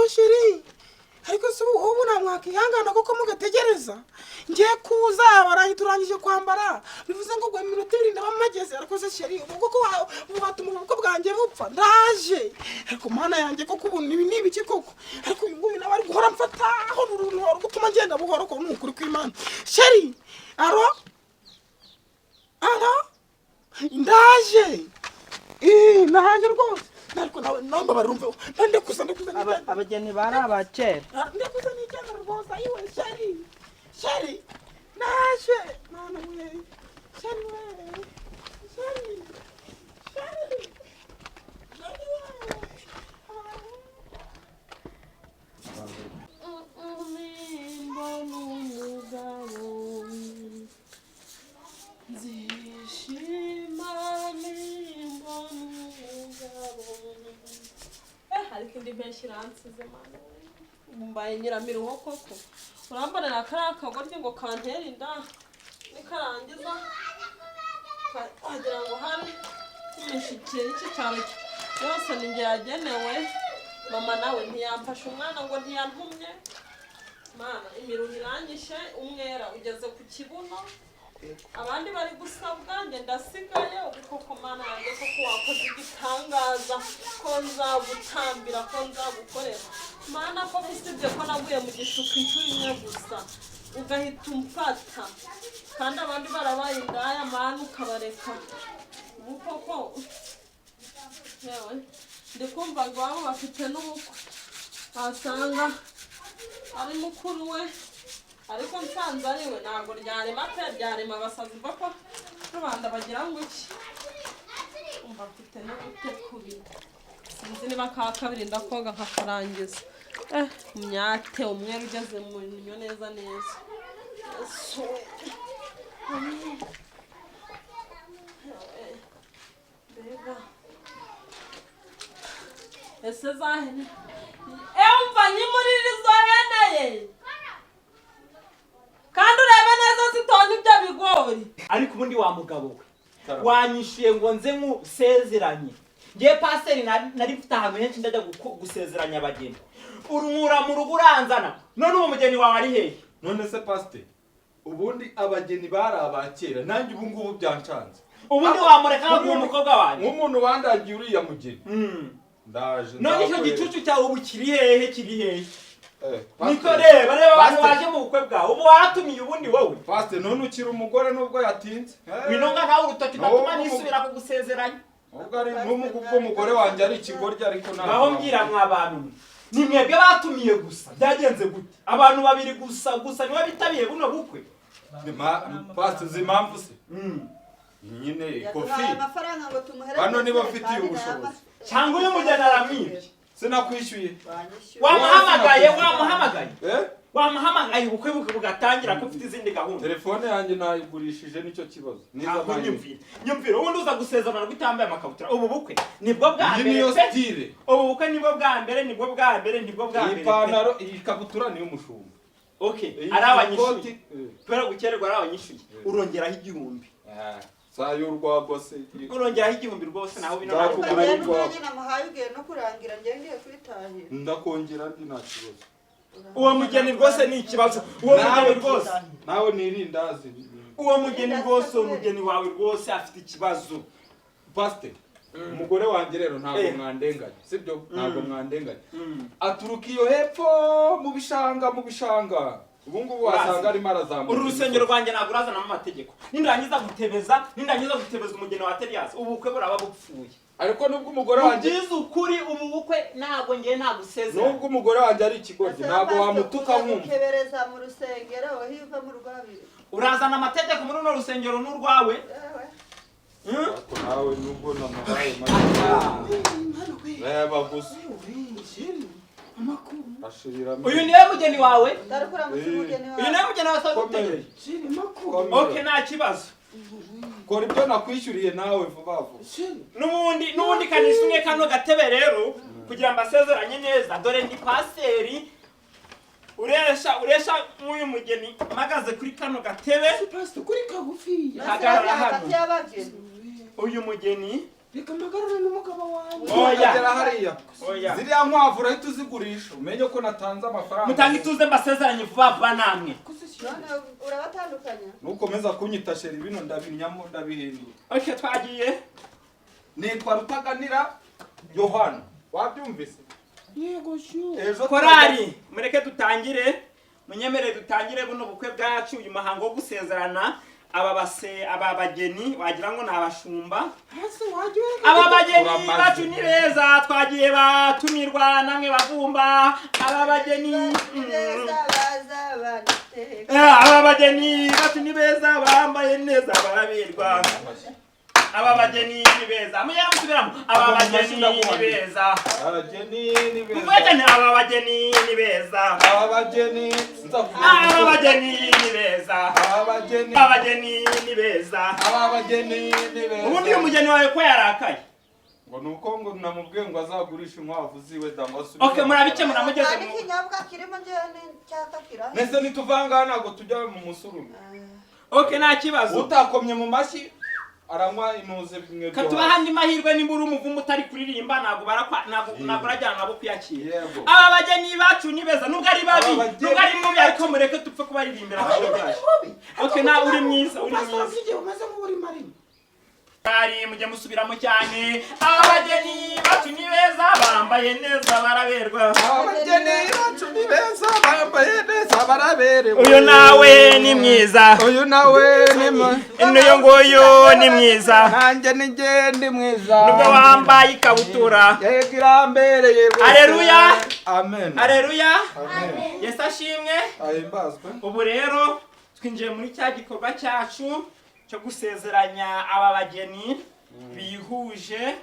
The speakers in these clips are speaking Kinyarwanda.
shiri ariko se ubu namwakihangana koko mugategereza ngiye kuza barahita kwambara bivuze ngo gwe minota 7 ndabamageze ariko se sheri ubwo ko batuma ubwo bwanjye bupfa ndaje ariko mana yanjye koko ubu nibi ki koko ariko nguyu nabari guhora mfata aho ruruntu gutuma ngenda buhoro ko nukuri kw'Imana sheri aro ndaje naje rwose ariko nawe namba barumve nande kusa abageni bari abakera ndekuza n'icyaga rwose ayiwe sheri naje mana we sheri ariko ndi beshiransize mana mbaye nyiramiruho koko urambana nakara kagorye ngo kantera inda nikarangiza wagira ngo hari imishikiri iki cyane yose ninge yagenewe mama nawe ntiyamfasha umwana ngo ntiyantumye mana imiruho iranyishe umwera ugeze ku kibuno abandi bari gusabwa nge ndasigaye ubukoko mana yanjye koko wakoze igitangaza ko nzagutambira ko nzagukorera mana ko bisibye ko naguye mu gishuko inshuro imwe gusa ugahita umfata kandi abandi barabaye indaya mana ukabareka ubukoko yewe ndikumva ngo waba bafite n'ubukwe wasanga ari mukuru we ariko nsanze ariwe ntabwo ryarema abasazi bako rubanda bagira ngo iki umva mfite n'ubute kubiri sinzi niba ka kabiri ndakoga nkakarangiza umyate umwere ugeze mu nyo neza mbega ese zahene umva nyimurira izo heneye kandi urebe neza zitonda ibyo bigori ariko ubundi wa mugabo we wanyishuye ngo nze nkusezeranye ngiye paseri nari mfite ahantu henshi ndajya gusezeranya abageni urumura mu rugo uranzana none uwo mugeni wawe ari hehe none se pastor ubundi abageni bari abakera nanjye ubu ngubu byancanze ubundi wamureka ngo umukobwa wanjye nk'umuntu wandagiye uriya mugeni ndaje none icyo gicucu cyawe ubu kiri hehe niko reba abantu baje mu bukwe bwawe ubu waratumiye ubundi wowe pastor none ukiri umugore nubwo yatinze winonga nawe urutoki ndatuma nisubira kugusezeranya ubwo ari n'umugabo umugore wanjye ari ikigoryi ariko naho mbwira mw'abantu ni mwebwe batumiye gusa byagenze gute abantu babiri gusa niwe bitabiye buno bukwe pastor zimpamvu se nyine kofi bano niba ufitiye ubushobozi cyangwa uyu mugeni aramwibye sinakwishyuye wamuhamagaye ubukwe bugatangira ko ufite izindi gahunda telefone yanjye nayigurishije nicyo kibazo nyumvira ubundi uza gusezerana gutambaye amakabutura ubu bukwe nibwo bwa mbere niyo style ubu bukwe nibwo bwa mbere ipantaro iyi kabutura niyo mushumba okay ari abanyishuye kubera gukererwa ari abanyishuye urongeraho igihumbi sayo urwagose urongeraho igihumbi rwose naho bino no kurangira ngiye kwitahira ndakongera ndi nta kibazo uwo mugeni rwose ni ikibazo uwo mugeni rwose nawe nirindazi uwo mugeni rwose umugeni wawe rwose afite ikibazo pastor umugore wanjye rero ntabwo mwandenganye sibyo ntabwo mwandenganye aturuka iyo hepfo mu bishanga ubu ngubu wasanga arimo arazamuka uru rusengero rwanjye ntabwo urazanamo amategeko nindangiza gutebeza umugeni wa Terias ubukwe buraba bupfuye ariko nubwo umugore wanjye ugize ukuri ubu bukwe ntabwo ngiye ntagusezera nubwo umugore wanjye ari ikigoryi ntabwo wamutuka nkumva ukebereza mu rusengero wahiva mu rwabiri urazana amategeko muri runo rusengero n'urwawe nawe nubwo namuhaye reba gusa uyu niwe mugeni wawe uyu niwe mugeni wawe utegereje okay nta kibazo kora ibyo nakwishyuriye nawe vuba vuba n'ubundi kanisumwe kano gatebe rero kugira ngo asezeranye neza dore ndi paseri uresha nk'uyu mugeni mpagaze kuri kano gatebe pastor kuri kagufi hagarara hano uyu mugeni reka mpagarare n'umugabo wanjye. Oya hariya. Oya. Ziriya nkwavu urahita uzigurisha umenye ko natanze amafaranga. Mutanga ituze mbasezeranye vuba vuba namwe. none urabatandukanya Nukomeza kunyita sheri bino ndabinyamo ndabihindura. Okay, twagiye. Nitwa Rutaganira Yohana. Wabyumvise? Yego shu. Ejo Korari, mureke dutangire. Munyemere dutangire buno bukwe bwacu uyu muhango wo gusezerana aba bageni wagira ngo nabashumba. Hasi wagiye. Aba bageni bacu ni beza twagiye batumirwa namwe bavumba. Aba bageni aba bageni bacu ni beza bambaye neza barabirwa. Aba bageni ni beza. Muyera musubiramo. Aba bageni ni beza. Abageni ni beza. Mubajene aba bageni ni beza. Abageni Aba bageni ni beza. Abageni Aba bageni ni beza. Abageni ni beza. Ubundi uyu mugeni wawe ko yarakaye. Ngo nuko ngo namubwiye ngo azagurisha inkwavu ziwe damasubira. Okay, murabice muramugeze mu. ikinyobwa kirimo njyewe cyaka kirahe Nese nituvanga ntago tujya mu musururu. Okay, nta kibazo. Utakomye mu mashyi aranywa inuze bimwe byo. Katuba handi mahirwe nimbura umuvumo utari kuririmba nago barakwa nago rajyana nabo kuyakira. Yego. Aba bageni bacu ni beza nubwo ari babi nubwo ari mubi ariko mureke tupfe kubaririmbira abandi. Okay, na uri mwiza uri mwiza. Ugiye umaze nk'uri marimo. Ari mujye musubiramo cyane. Aba bageni bacu ni beza bambaye neza baraberwa. Abageni bacu ni beza bambaye neza baraberewe. Uyu nawe ni mwiza. Uyu nawe ni Uyu nguyu ni mwiza. nanjye ndi mwiza. Nubwo wambaye ikabutura. Yego irambereye rwose. Haleluya. Amen. Haleluya. Amen. Yesu ashimwe. Ahimbazwe. Ubu rero twinjiye muri cya gikorwa cyacu cyo gusezeranya aba bageni bihuje.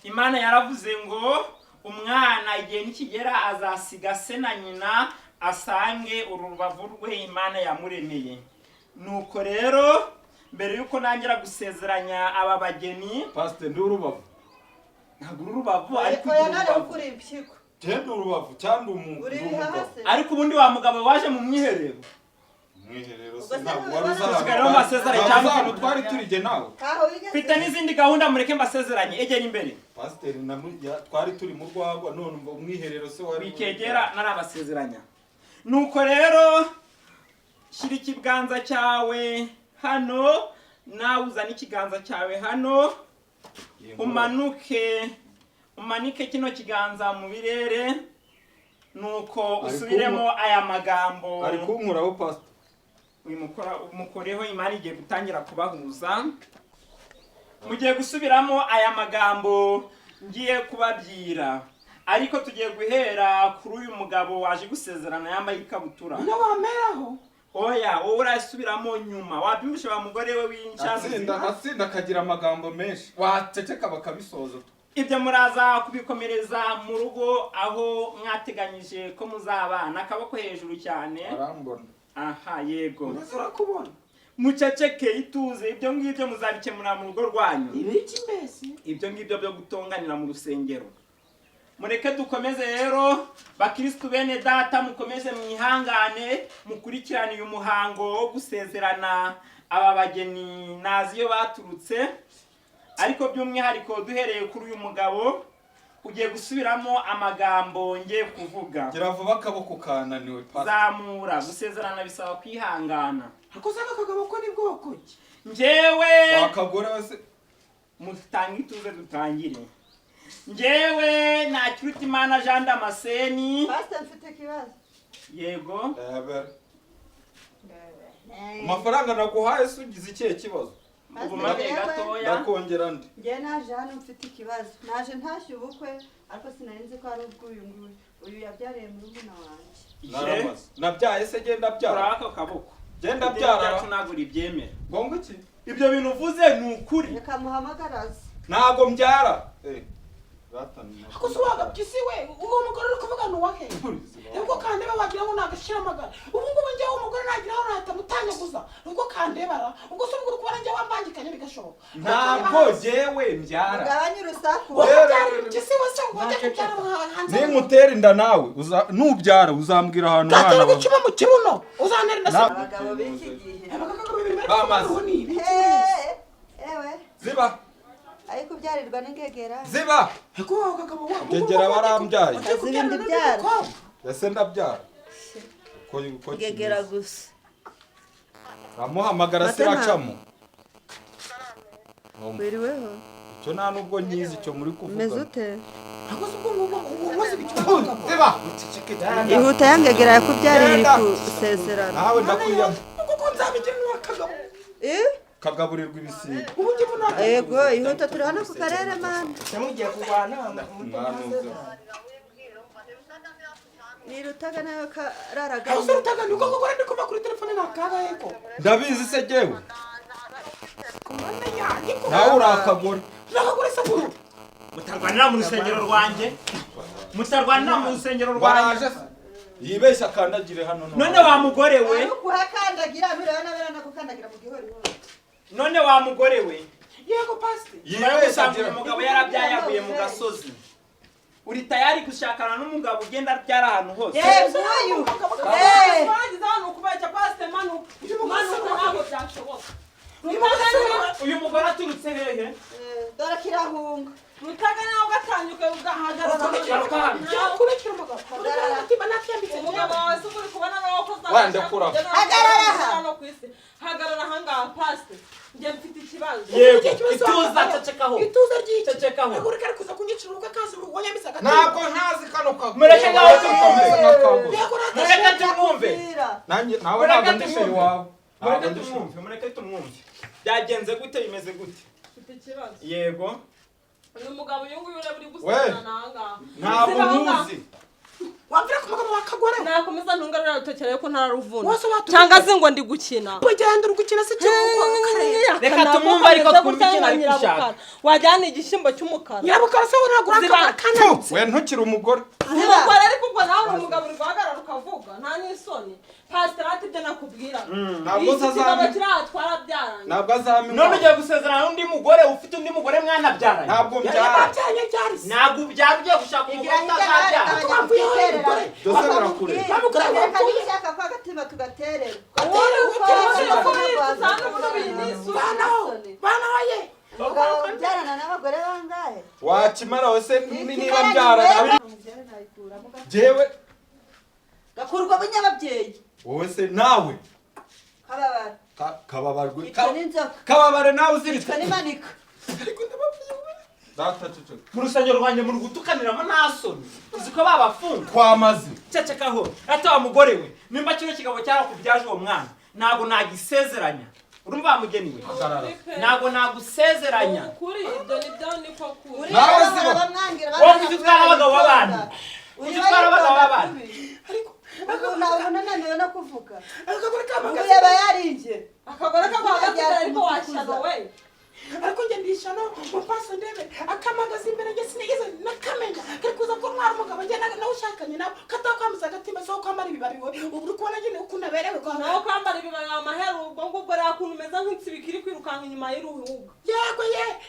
Imana yaravuze ngo umwana igihe nikigera azasiga se na nyina asange urubavu rwe Imana yamuremeye. Nuko rero mbere yuko nangira gusezeranya aba bageni Pastor ndi urubavu. ntabwo urubavu ariko oya nari urubavu. ukuri impyiko Tende urubavu cyangwa umuntu. uri hasi Ariko ubundi wa mugabo waje mu mwiherero. Mwiherero se ntabwo wari usigaye amasezerano cyangwa cyangwa twari turije nawe. kaho wigeze Mfite n'izindi gahunda mureke mbasezeranye egera imbere. Pastor twari turi mu rwagwa none umwiherero se wari Bikegera narabasezeranya. Nuko rero shira ikiganza cyawe hano nawe uzana ikiganza cyawe hano umanike kino kiganza mu birere nuko usubiremo aya magambo. ari kunkuraho Pastor. Umukoreho Imana igiye gutangira kubahuza. Mugiye gusubiramo aya magambo ngiye kubabwira. Ariko tugiye guhera kuri uyu mugabo waje gusezerana yambaye ikabutura. None wameraho. Oya, wowe urasubiramo nyuma. Wabyumvishe wa mugore we Atsinda akagira amagambo menshi. Waceceka bakabisoza. Ibyo muraza kubikomereza mu rugo aho mwateganyije ko muzabana akaboko hejuru cyane. Arambona. Aha, yego. Ndazura kubona. Muceceke ituze ibyo ngibyo muzabikemura mu rugo rwanyu. Ibiki mbese? Ibyo ngibyo byo gutonganira mu rusengero. Mureke dukomeze rero bakristo bene data mukomeze mwihangane mukurikirana uyu muhango wo gusezerana aba bageni naziyo baturutse. Ariko by'umwihariko duhereye kuri uyu mugabo ugiye gusubiramo amagambo ngiye kuvuga. Gira vuba akaboko kananiwe Pastor. Zamura gusezerana bisaba kwihangana. Akoze akagabo ko ni bwoko ki? Njyewe Wakagore wese mutanga ituze dutangire. Njyewe na Kirutimana Jean Damascene. Pastor mfite ikibazo Yego. amafaranga naguhaye se ugize ikihe kibazo? Ubu maze gatoya. Ndakongera ndi. njye naje hano mfite ikibazo naje ntashye ubukwe ariko sinari nzi ko ari ubw'uyu nguyu uyu yabyariye murumuna wanjye Naramaze. Nabyaye se genda byara. Uraka kaboko. Genda byara. Byacu nagura ibyemera. Gongo iki? Ibyo bintu uvuze ni ukuri. reka muhamagaraze Nago mbyara. Akoze wagapyisi we. Uwo mugore uri kuvuga ni uwahe? Nubwo kandeba wagira ngo nagashira amagara. Ubu ngubu njyewe umugore nagira aho nahita mutanyaguza. Nubwo kandebara. Ubwo se ubwo kubara njyewe wambangikanye bigashoboka. Ntabwo jewe mbyara. ugabanye urusaku Kisi wese wajya kubyara hanze. Nimutera inda nawe nubyara uzambwira ahantu Tatara umwana. gucuma mu kibuno. Uzanera na abagabo b'iki gihe Abagabo bibiri Bamaze. bari ewe Ziba. ariko byarirwa n'ingegera ziba ariko kagabo wa ngegera barambyaye azibindi byara ese ndabyara ko ngegera gusa amuhamagara siracamo wiriweho icyo nta nubwo nyizi icyo muri kuvuga umeze ute ariko se ubwo umaze bicyo ziba ihuta yangegera yakubyariye gusezerana nawe ndakwiyama kuko nzabigenera kagabo kagaburirwa ibisiga ubu ngiye munota yego ihuta turi hano ku karere mana Namugiye kurwana nirutaga nayo kararaga aho se rutaga nuko gukora ndi kuva kuri telefone nakaga yego ndabizi se jewe kumana yanjye ko nawe urakagura nakagura se guru mutarwanira mu rusengero rwanjye mutarwanira mu rusengero rwanjye waraje yibeshya akandagire hano none wa mugore we kuhakandagira birabona birana gukandagira mu gihori none wa mugore we yego pastor yibeshya usanga umugabo yarabyayaguye mu gasozi uri tayari gushakana n'umugabo ugenda abyara ahantu hose uyu twagize hano kubeshya pasite manu ntabwo byashoboka uyu mugore aturutse hehe dore kirahunga rutaga nawe ugatanyuka ugahagarara kurikira umugabo uratima natyambitse umugabo wawe se uri kubona nawe ko Wandekura. hagarara ahangaha pasite njye mfite ikibazo yego ituza cecekaho ituza ry'iki cecekaho agura kari kuza kunyicira ubwo kazi wanyambitse agati ntabwo ntazi kano kaguru mureke ngaho tumwumve yego mureke tumwumve nanjye nawe ntabwo ndi sheri wawe mureke tumwumve mureke tumwumve byagenze gute bimeze gute mfite ikibazo yego uyu mugabo uyu nguyu ureba uri gusezerana ahangaha ntabwo ntuzi wamvira ku mugabo wakagore nakomeza ntungarurira rutekereye ko ntararuvuna Wose watuvuze. cyangwa se ngo ndi gukina ugenda uri gukina se cyo karere Reka tumwumve ariko twumve ikintu ari gushaka. wajyana igishyimbo cy'umukara nyirabukara se uragura akana we ntukiri umugore umugore ariko ubwo nawe uri umugabo uri guhagarara ukavuga nta n'isoni pasiteri ati ibyo nakubwira ntabwo iki kigabo azamenya kiri aha twarabyaranye ntabwo azamenya none ugiye gusezerana n'undi mugore ufite undi mugore mwanabyaranye ntabwo mbyara byanye byari se ntabwo ubyara ugiye gushaka umugore utazabyara byose birakure ushaka ko agatima tugaterera bana waye umugabo ubyarana n'abagore bangahe wakimara wese niba mbyara jewe gakurwa abanyababyeyi wowe se nawe kababara kababarwe icwa n'inzoka kababare nawe uziritse icwa n'imanika data cece mu rusengero rwanjye muri gutukaniramo nta soni uzi ko babafunga twamaze cecekaho ata wa mugore we nimba kino kigabo cyarakubyaje uwo mwana ntabwo nagisezeranya urumva wamugeniwe ntabwo nagusezeranya ukuri ibyo nibyo niko kuri nawe se ziba wowe ujya utwara abagabo b'abandi ujya utwara abagabo b'abandi ariko nawe unananiwe no kuvuga akagore ubu kamagaze yaba yarinje akagore k'abahagaze ariko washyano we ariko njye ndishano mupaso ndebe akamagaze imbere njye sinigeze nakamenya kari kuza ko ntwara umugabo njye nawe ushakanye nawe katakwamiza agatima so kwambara ibibabi we ubu uri kubona nyine ukuntu aberewe kwa nawe kwambara ibibabi amaheru ubwo ngubwo rero ukuntu umeze nk'insibika iri kwirukanka inyuma y'uruhuga yego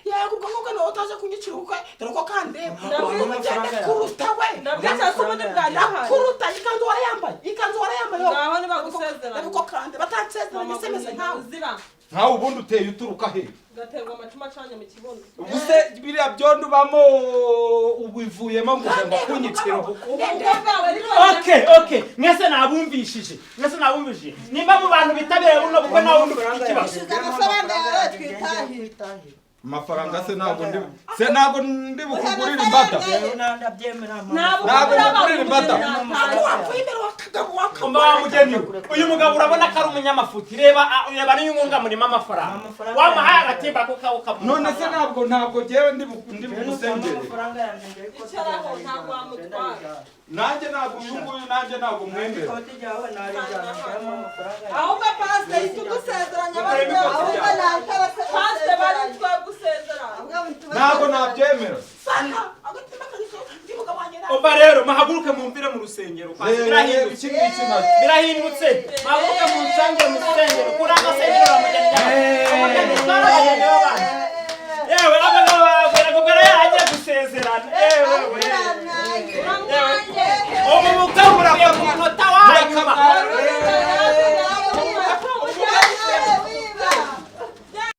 yego ubwo ngubwo niwe utaje kunyicira ubukwe dore ko kandeba Ndabona ugenda kuruta we ndabwica se ubundi bwari buhari kuruta ikanzu warayambaye ngaho ntibagusezeranye reba uko kande batansezeranye semeze nkawe ziba nkawe ubundi uteye uturuka he gaterwa amacuma acanye mu kibuno ubu se biriya byondo ubamo ubivuyemo ngo ujya kunyicira ubwo bwawe ariko okay mwese nabumvishije nimba mu bantu bitabiriye buno bukwe nawe wundi ufite ikibazo amafaranga yawe twitahire amafaranga se ntabwo ndi bukugurire imbata ntabwo bukugurire imbata wapfuye imbere wakagabo umva wa mugeni uyu mugabo urabona ko ari umunyamafuti reba niyo nkunga murimo amafaranga wamuhaye agatimba ko kabukamu none se ntabwo jewe ndi bugusengere icaraho ntabwo wamutwara nanjye ntabwo uyu nguyu nanjye ntabwo mwemera ahubwo pasiteri tugusezeranya bari ahubwo natabase pasiteri bari twe gusezerana ntabwo nabyemera sana agatima kaniso ndi mugabo wanjye nawe umva rero mahaguruke mumvire mu rusengero birahindutse birahindutse mahaguruke mu rusengero kuri amasengero amugeni twarabageneye abana yewe abagabo baragogora yagiye gusezerana yewe ubu bukwe buravuye ku munota wanyuma